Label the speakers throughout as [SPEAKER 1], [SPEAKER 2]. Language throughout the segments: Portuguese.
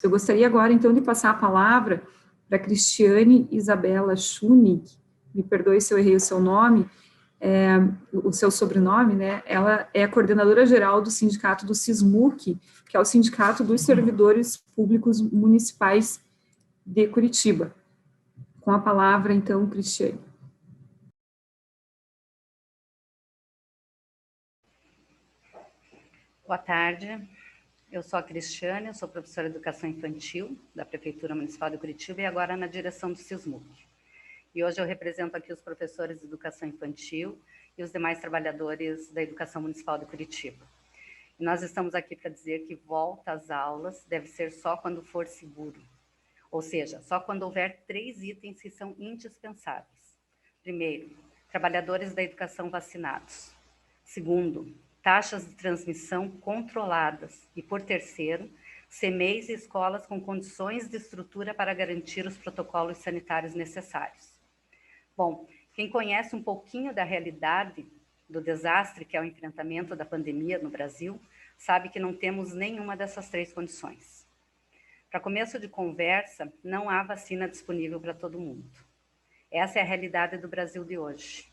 [SPEAKER 1] Eu gostaria agora, então, de passar a palavra para Cristiane Isabela Schunig, me perdoe se eu errei o seu nome, o seu sobrenome, né? Ela é a coordenadora geral do sindicato do SISMUC, que é o Sindicato dos Servidores Públicos Municipais de Curitiba. Com a palavra, então, Cristiane.
[SPEAKER 2] Boa tarde, eu sou a Cristiane, eu sou professora de Educação Infantil da Prefeitura Municipal de Curitiba e agora na direção do SISMUC. E hoje eu represento aqui os professores de Educação Infantil e os demais trabalhadores da Educação Municipal de Curitiba. E nós estamos aqui para dizer que volta às aulas deve ser só quando for seguro, ou seja, só quando houver 3 itens que são indispensáveis. Primeiro, trabalhadores da educação vacinados. Segundo, taxas de transmissão controladas. E, por terceiro, CMEs e escolas com condições de estrutura para garantir os protocolos sanitários necessários. Bom, quem conhece um pouquinho da realidade do desastre que é o enfrentamento da pandemia no Brasil, sabe que não temos nenhuma dessas 3 condições. Para começo de conversa, não há vacina disponível para todo mundo. Essa é a realidade do Brasil de hoje.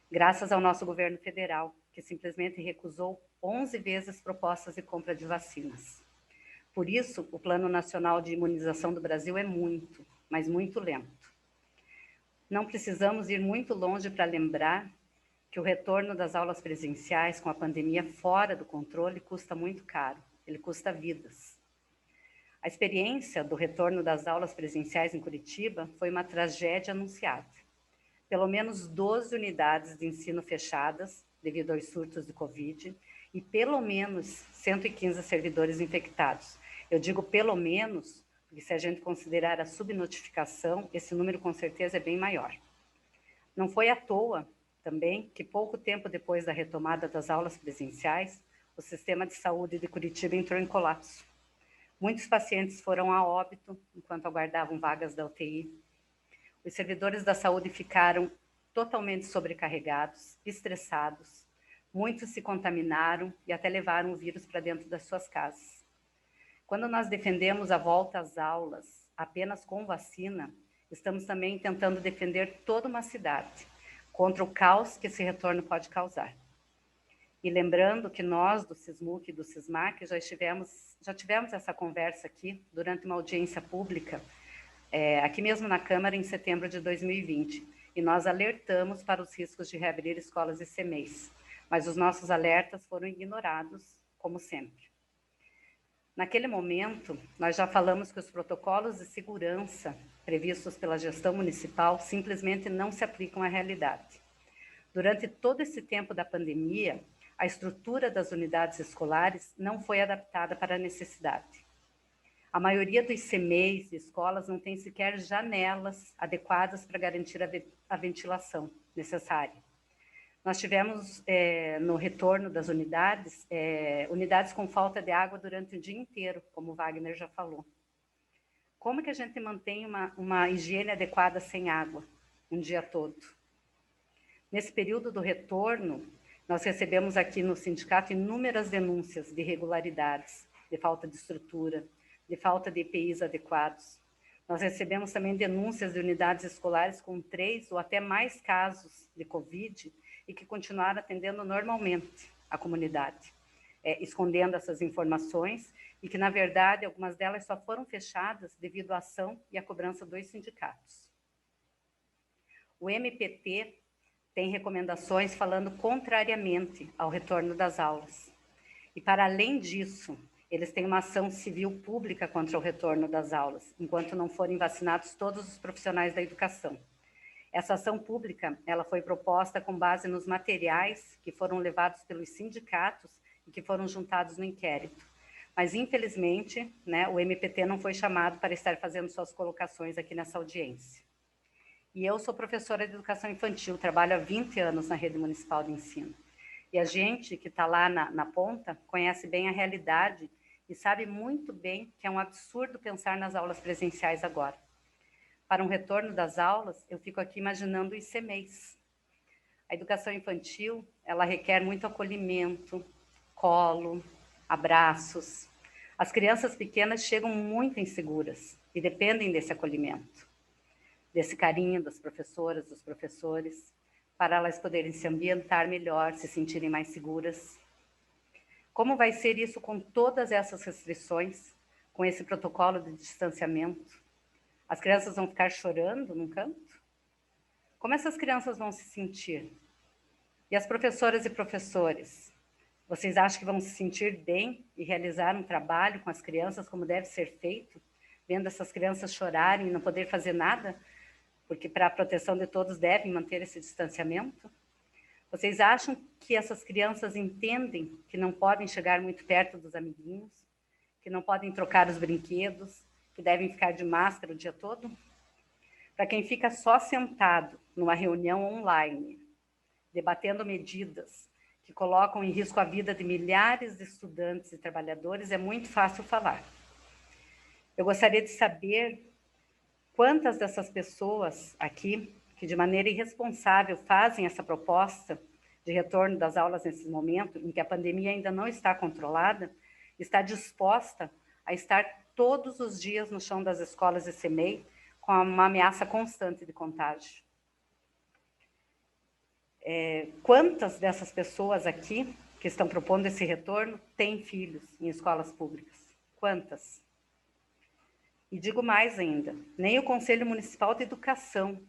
[SPEAKER 2] Graças ao nosso governo federal, que simplesmente recusou 11 vezes propostas de compra de vacinas. Por isso, o Plano Nacional de Imunização do Brasil é muito, mas muito lento. Não precisamos ir muito longe para lembrar que o retorno das aulas presenciais com a pandemia fora do controle custa muito caro, ele custa vidas. A experiência do retorno das aulas presenciais em Curitiba foi uma tragédia anunciada. Pelo menos 12 unidades de ensino fechadas devido aos surtos de Covid e pelo menos 115 servidores infectados. Eu digo pelo menos, porque se a gente considerar a subnotificação, esse número com certeza é bem maior. Não foi à toa também que pouco tempo depois da retomada das aulas presenciais, o sistema de saúde de Curitiba entrou em colapso. Muitos pacientes foram a óbito enquanto aguardavam vagas da UTI. Os servidores da saúde ficaram totalmente sobrecarregados, estressados. Muitos se contaminaram e até levaram o vírus para dentro das suas casas. Quando nós defendemos a volta às aulas apenas com vacina, estamos também tentando defender toda uma cidade contra o caos que esse retorno pode causar. E lembrando que nós, do SISMUC e do SISMAC, já tivemos essa conversa aqui durante uma audiência pública, aqui mesmo na Câmara, em setembro de 2020, e nós alertamos para os riscos de reabrir escolas e CMEs, mas os nossos alertas foram ignorados, como sempre. Naquele momento, nós já falamos que os protocolos de segurança previstos pela gestão municipal simplesmente não se aplicam à realidade. Durante todo esse tempo da pandemia, a estrutura das unidades escolares não foi adaptada para a necessidade. A maioria dos CMEs e escolas não tem sequer janelas adequadas para garantir a ventilação necessária. Nós tivemos, no retorno das unidades, unidades com falta de água durante o dia inteiro, como o Wagner já falou. Como que a gente mantém uma higiene adequada sem água um dia todo? Nesse período do retorno, nós recebemos aqui no sindicato inúmeras denúncias de irregularidades, de falta de estrutura, de falta de EPIs adequados. Nós recebemos também denúncias de unidades escolares com 3 ou até mais casos de Covid e que continuaram atendendo normalmente a comunidade, escondendo essas informações e que, na verdade, algumas delas só foram fechadas devido à ação e à cobrança dos sindicatos. O MPT tem recomendações falando contrariamente ao retorno das aulas. E, para além disso, eles têm uma ação civil pública contra o retorno das aulas, enquanto não forem vacinados todos os profissionais da educação. Essa ação pública, ela foi proposta com base nos materiais que foram levados pelos sindicatos e que foram juntados no inquérito. Mas, infelizmente, o MPT não foi chamado para estar fazendo suas colocações aqui nessa audiência. E eu sou professora de educação infantil, trabalho há 20 anos na rede municipal de ensino. E a gente que está lá na ponta conhece bem a realidade e sabe muito bem que é um absurdo pensar nas aulas presenciais agora. Para um retorno das aulas, eu fico aqui imaginando os CMEs. A educação infantil, ela requer muito acolhimento, colo, abraços. As crianças pequenas chegam muito inseguras e dependem desse acolhimento, desse carinho das professoras, dos professores, para elas poderem se ambientar melhor, se sentirem mais seguras. Como vai ser isso com todas essas restrições, com esse protocolo de distanciamento? As crianças vão ficar chorando num canto? Como essas crianças vão se sentir? E as professoras e professores? Vocês acham que vão se sentir bem e realizar um trabalho com as crianças como deve ser feito, vendo essas crianças chorarem e não poder fazer nada, porque para a proteção de todos devem manter esse distanciamento? Vocês acham que essas crianças entendem que não podem chegar muito perto dos amiguinhos, que não podem trocar os brinquedos, que devem ficar de máscara o dia todo? Para quem fica só sentado numa reunião online, debatendo medidas que colocam em risco a vida de milhares de estudantes e trabalhadores, é muito fácil falar. Eu gostaria de saber quantas dessas pessoas aqui, que de maneira irresponsável fazem essa proposta de retorno das aulas nesse momento, em que a pandemia ainda não está controlada, está disposta a estar todos os dias no chão das escolas de CMEI com uma ameaça constante de contágio. Quantas dessas pessoas aqui que estão propondo esse retorno têm filhos em escolas públicas? Quantas? E digo mais ainda, nem o Conselho Municipal de Educação,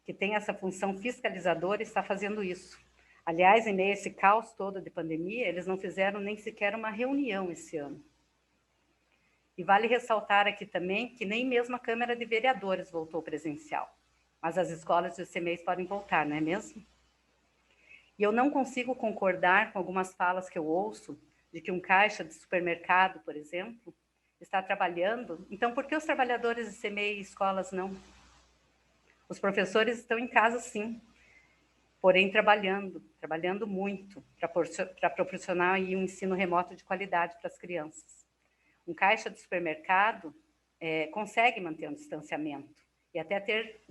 [SPEAKER 2] que tem essa função fiscalizadora, está fazendo isso. Aliás, em meio a esse caos todo de pandemia, eles não fizeram nem sequer uma reunião esse ano. E vale ressaltar aqui também que nem mesmo a Câmara de Vereadores voltou presencial, mas as escolas de CMEs podem voltar, não é mesmo? E eu não consigo concordar com algumas falas que eu ouço de que um caixa de supermercado, por exemplo, está trabalhando. Então, por que os trabalhadores de CMEI e escolas não? Os professores estão em casa, sim, porém trabalhando muito para proporcionar aí um ensino remoto de qualidade para as crianças. Um caixa de supermercado consegue manter um distanciamento e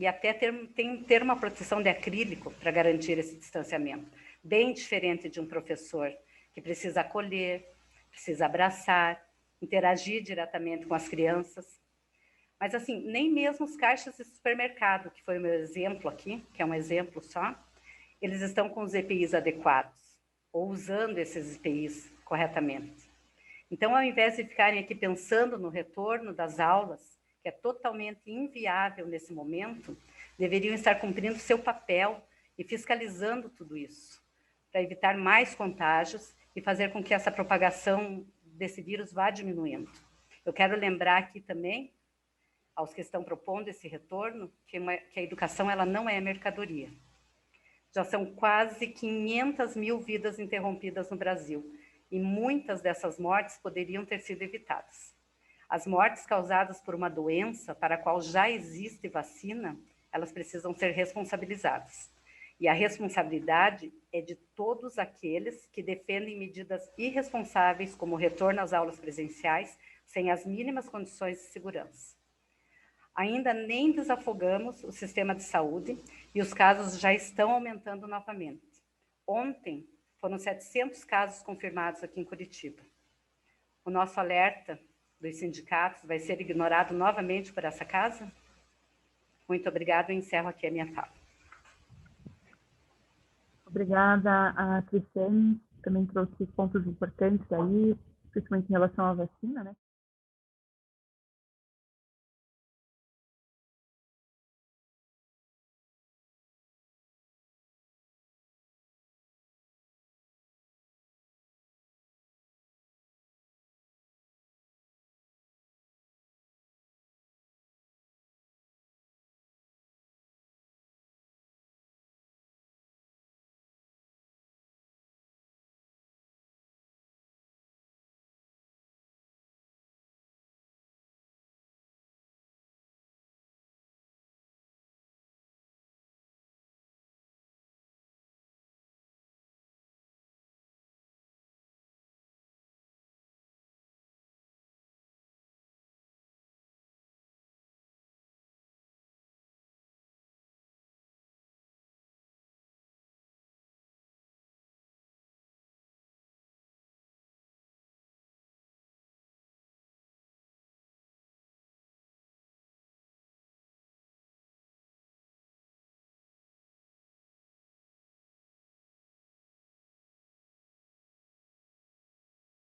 [SPEAKER 2] até ter uma proteção de acrílico para garantir esse distanciamento, bem diferente de um professor que precisa acolher, precisa abraçar, interagir diretamente com as crianças. Mas, assim, nem mesmo os caixas de supermercado, que foi o meu exemplo aqui, que é um exemplo só, eles estão com os EPIs adequados, ou usando esses EPIs corretamente. Então, ao invés de ficarem aqui pensando no retorno das aulas, que é totalmente inviável nesse momento, deveriam estar cumprindo seu papel e fiscalizando tudo isso, para evitar mais contágios e fazer com que essa propagação desse vírus vá diminuindo. Eu quero lembrar aqui também, aos que estão propondo esse retorno, que a educação ela não é mercadoria. Já são quase 500 mil vidas interrompidas no Brasil, e muitas dessas mortes poderiam ter sido evitadas. As mortes causadas por uma doença para a qual já existe vacina, elas precisam ser responsabilizadas. E a responsabilidade é de todos aqueles que defendem medidas irresponsáveis, como o retorno às aulas presenciais, sem as mínimas condições de segurança. Ainda nem desafogamos o sistema de saúde e os casos já estão aumentando novamente. Ontem, foram 700 casos confirmados aqui em Curitiba. O nosso alerta dos sindicatos vai ser ignorado novamente por essa casa? Muito obrigada, eu encerro aqui a minha fala.
[SPEAKER 3] Obrigada a Cristiane, também trouxe pontos importantes aí, principalmente em relação à vacina, né?